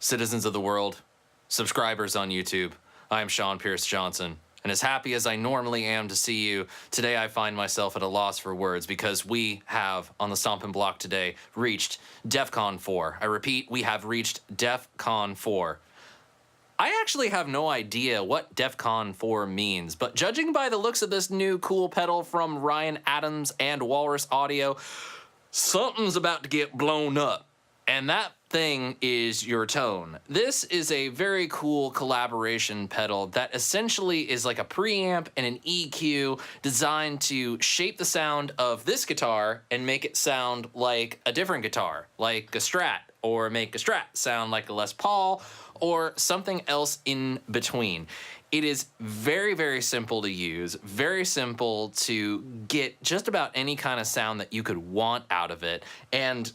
Citizens of the world, subscribers on YouTube, I am SeanPierceJohnson, and as happy as I normally am to see you, today I find myself at a loss for words because we have, on the Stompin' Block today, reached DEFCON4. I repeat, we have reached DEFCON4. I actually have no idea what DEFCON4 means, but judging by the looks of this new cool pedal from Ryan Adams and Walrus Audio, something's about to get blown up. And that thing is your tone. This is a very cool collaboration pedal that essentially is like a preamp and an EQ designed to shape the sound of this guitar and make it sound like a different guitar, like a Strat, or make a Strat sound like a Les Paul, or something else in between. It is very, very simple to use, very simple to get just about any kind of sound that you could want out of it, and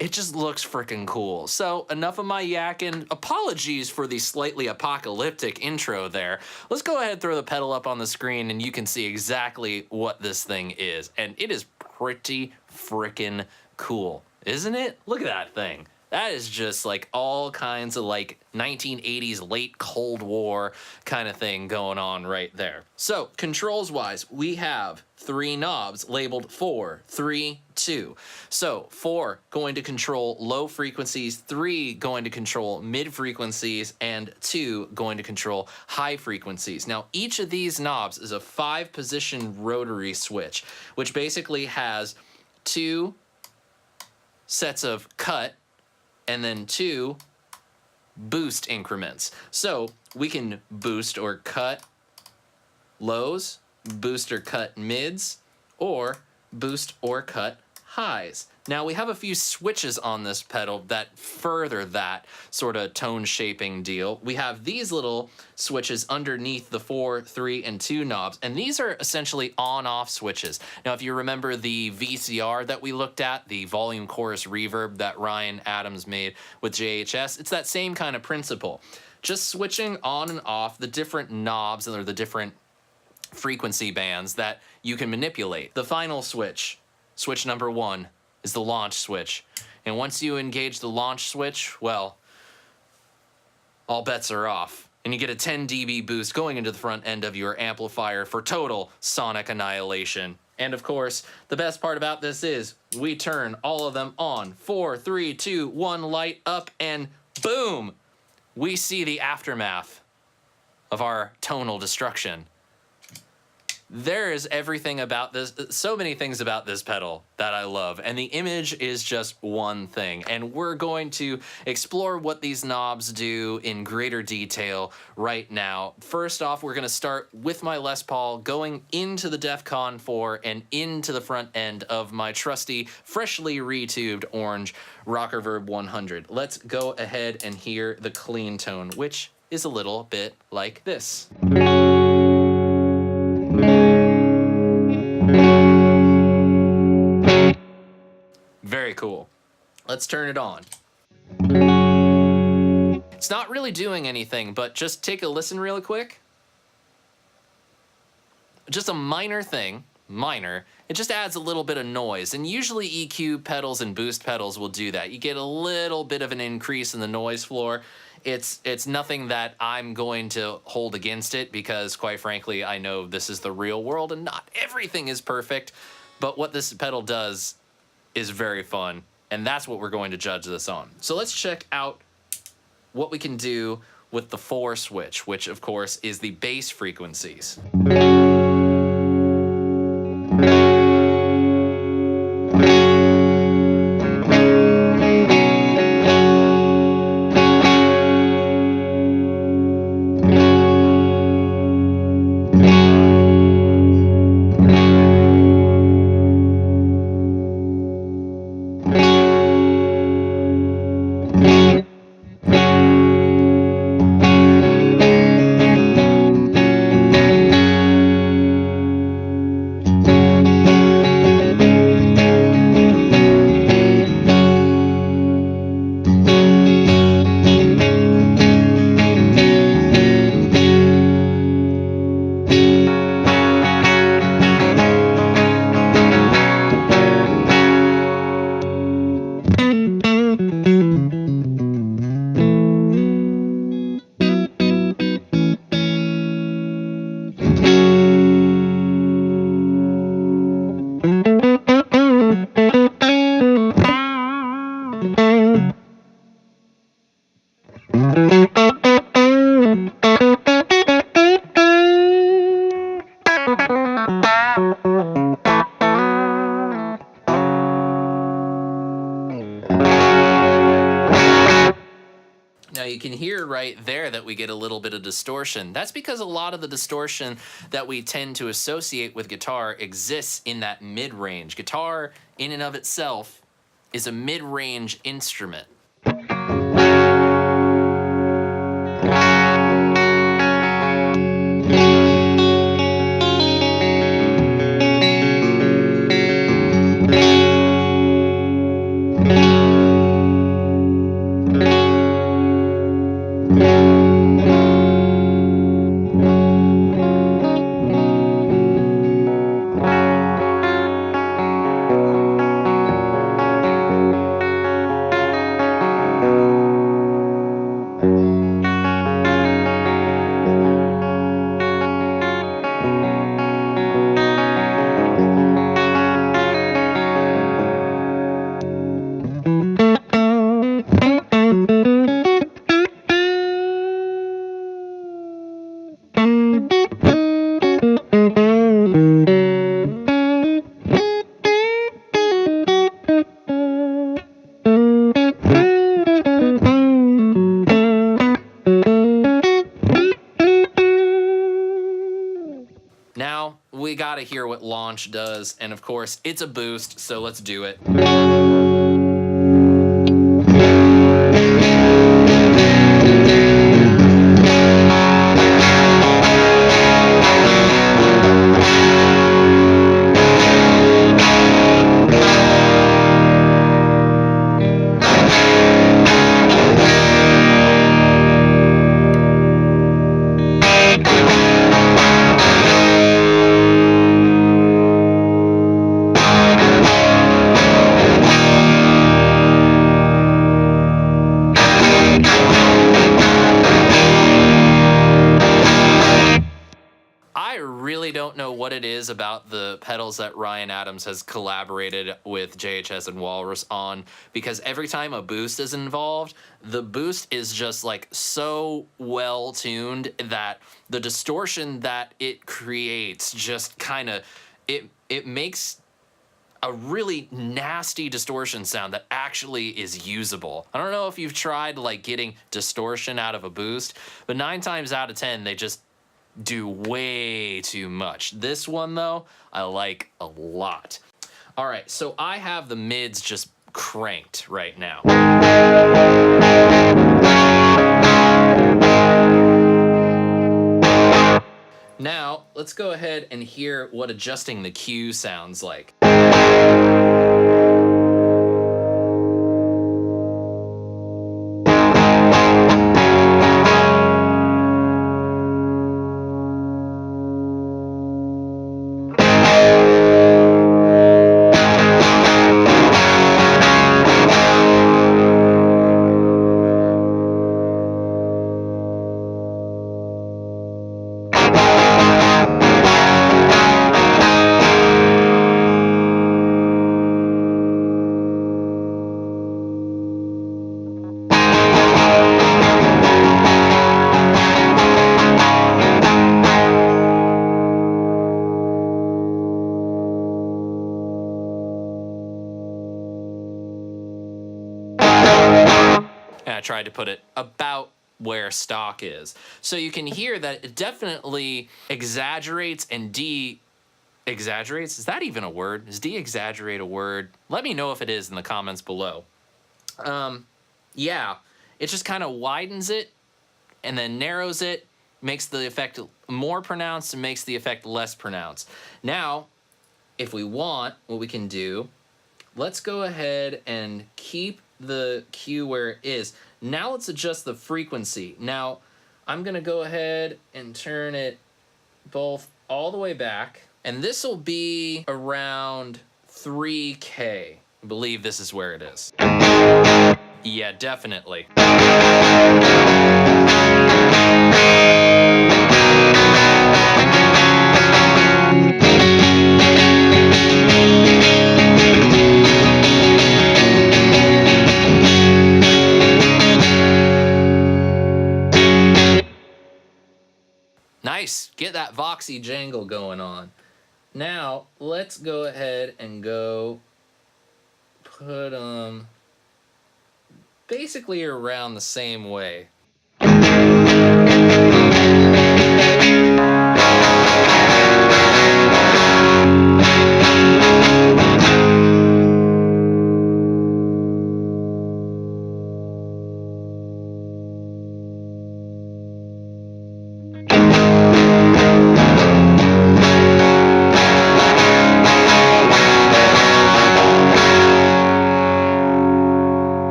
it just looks freaking cool. So enough of my yakking. Apologies for the slightly apocalyptic intro there. Let's go ahead and throw the pedal up on the screen and you can see exactly what this thing is. And it is pretty freaking cool, isn't it? Look at that thing. That is just like all kinds of like 1980s late Cold War kind of thing going on right there. So controls wise, we have 3 knobs labeled 4, 3, 2. So 4 going to control low frequencies, 3 going to control mid frequencies, and 2 going to control high frequencies. Now each of these knobs is a 5-position rotary switch, which basically has 2 sets of cut and then 2 boost increments. So we can boost or cut lows, boost or cut mids, or boost or cut highs. Now we have a few switches on this pedal that further that sort of tone shaping deal. We have these little switches underneath the 4, 3, and 2 knobs, and these are essentially on-off switches. Now if you remember the VCR that we looked at, the volume chorus reverb that Ryan Adams made with JHS, it's that same kind of principle. Just switching on and off the different knobs or the different frequency bands that you can manipulate. The final switch, switch number 1, is the launch switch. And once you engage the launch switch, well, all bets are off. And you get a 10 dB boost going into the front end of your amplifier for total sonic annihilation. And of course, the best part about this is we turn all of them on. 4, 3, 2, 1, light up, and boom! We see the aftermath of our tonal destruction. There is everything about this, so many things about this pedal that I love, and the image is just one thing. And we're going to explore what these knobs do in greater detail right now. First off, we're going to start with my Les Paul going into the DEFCON4 and into the front end of my trusty, freshly retubed orange Rocker Verb 100. Let's go ahead and hear the clean tone, which is a little bit like this. Very cool. Let's turn it on. It's not really doing anything, but just take a listen real quick. Just a minor thing minor. It just adds a little bit of noise, and usually EQ pedals and boost pedals will do that. You get a little bit of an increase in the noise floor. It's nothing that I'm going to hold against it, because quite frankly, I know this is the real world and not everything is perfect, but what this pedal does is very fun, and that's what we're going to judge this on. So let's check out what we can do with the 4 switch, which of course is the bass frequencies. Now you can hear right there that we get a little bit of distortion. That's because a lot of the distortion that we tend to associate with guitar exists in that mid-range. Guitar, in and of itself, is a mid-range instrument. Now, we gotta hear what launch does, and of course, it's a boost, so let's do it. I really don't know what it is about the pedals that Ryan Adams has collaborated with JHS and Walrus on, because every time a boost is involved, the boost is just like so well tuned that the distortion that it creates just kind of, it makes a really nasty distortion sound that actually is usable. I don't know if you've tried like getting distortion out of a boost, but 9 times out of 10, they just do way too much. This one though, I like a lot. All right, so I have the mids just cranked right now. Now, let's go ahead and hear what adjusting the Q sounds like. tried to put it about where stock is. So you can hear that it definitely exaggerates and de-exaggerates. Is that even a word? Is de-exaggerate a word? Let me know if it is in the comments below. Yeah, it just kind of widens it and then narrows it, makes the effect more pronounced and makes the effect less pronounced. Now, if we want, what we can do, let's go ahead and keep the Q where it is. Now let's adjust the frequency. Now, I'm gonna go ahead and turn it both all the way back, and this will be around 3K. I believe this is where it is. Yeah, definitely. Nice, get that voxy jangle going on. Now, let's go ahead and go put them basically around the same way.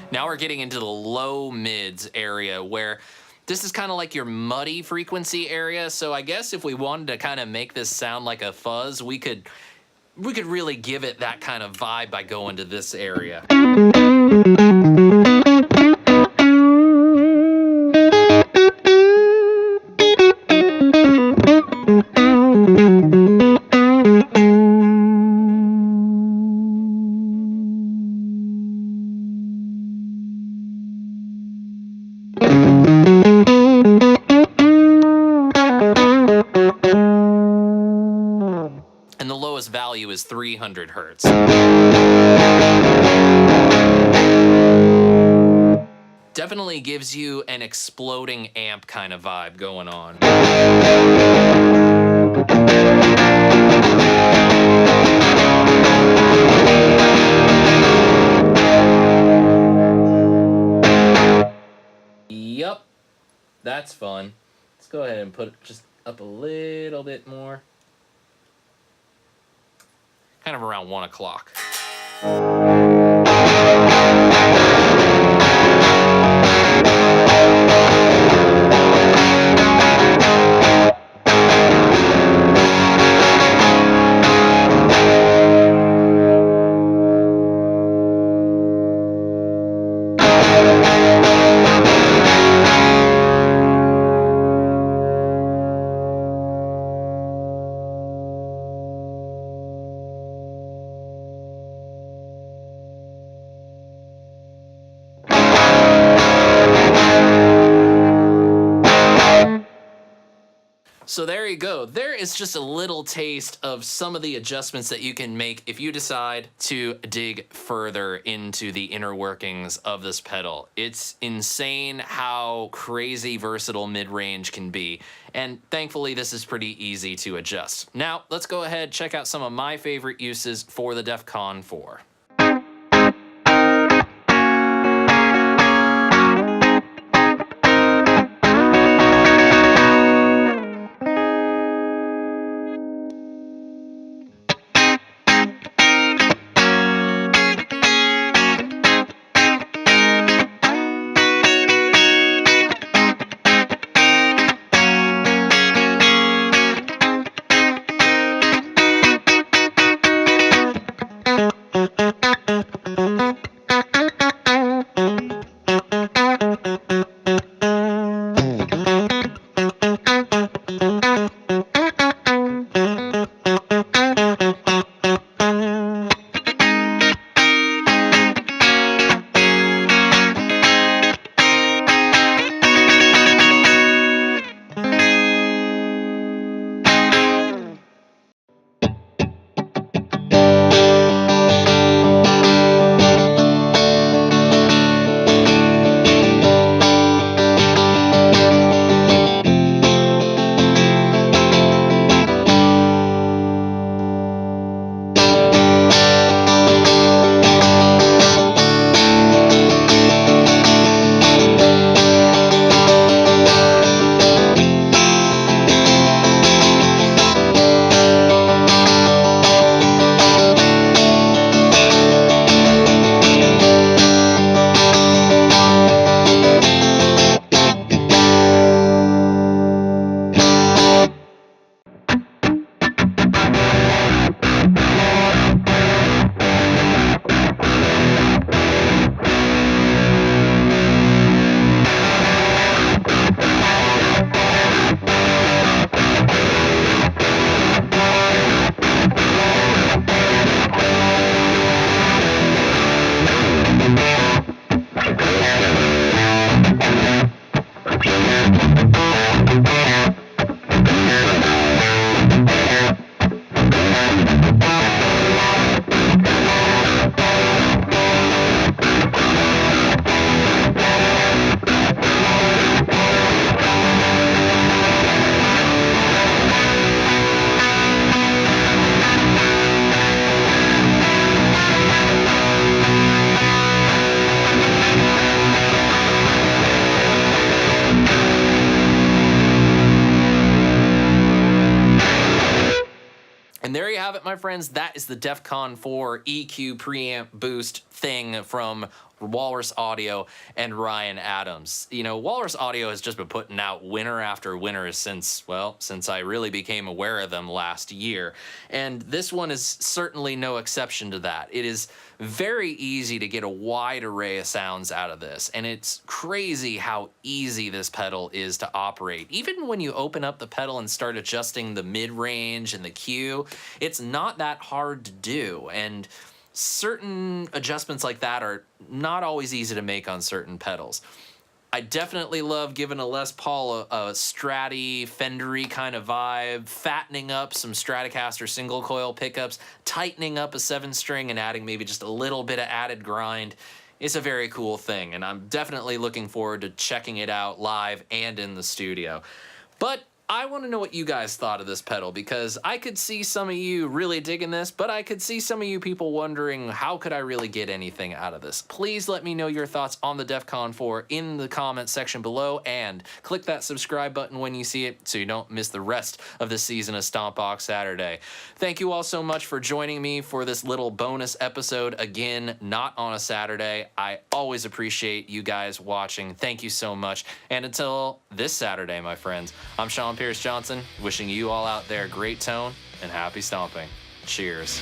Now we're getting into the low mids area where this is kind of like your muddy frequency area. So I guess if we wanted to kind of make this sound like a fuzz, we could really give it that kind of vibe by going to this area. And the lowest value is 300 hertz. Definitely gives you an exploding amp kind of vibe going on. Yup, that's fun. Let's go ahead and put it just up a little bit more. Kind of around 1 o'clock. So there you go. There is just a little taste of some of the adjustments that you can make if you decide to dig further into the inner workings of this pedal. It's insane how crazy versatile mid-range can be. And thankfully, this is pretty easy to adjust. Now, let's go ahead and check out some of my favorite uses for the DEFCON4. my friends, that is the DEFCON4 EQ preamp boost thing from Walrus Audio and Ryan Adams. You know, Walrus Audio has just been putting out winner after winner since I really became aware of them last year. And this one is certainly no exception to that. It is very easy to get a wide array of sounds out of this, and it's crazy how easy this pedal is to operate. Even when you open up the pedal and start adjusting the mid-range and the Q, it's not that hard to do, and certain adjustments like that are not always easy to make on certain pedals. I definitely love giving a Les Paul a Straty, Fendery kind of vibe, fattening up some Stratocaster single coil pickups, tightening up a 7-string and adding maybe just a little bit of added grind. It's a very cool thing, and I'm definitely looking forward to checking it out live and in the studio. But I want to know what you guys thought of this pedal, because I could see some of you really digging this, but I could see some of you people wondering, how could I really get anything out of this? Please let me know your thoughts on the DEFCON4 in the comment section below, and click that subscribe button when you see it so you don't miss the rest of the season of Stompbox Saturday. Thank you all so much for joining me for this little bonus episode, again, not on a Saturday. I always appreciate you guys watching. Thank you so much. And until this Saturday, my friends, I'm SeanPierceJohnson, wishing you all out there great tone and happy stomping. Cheers.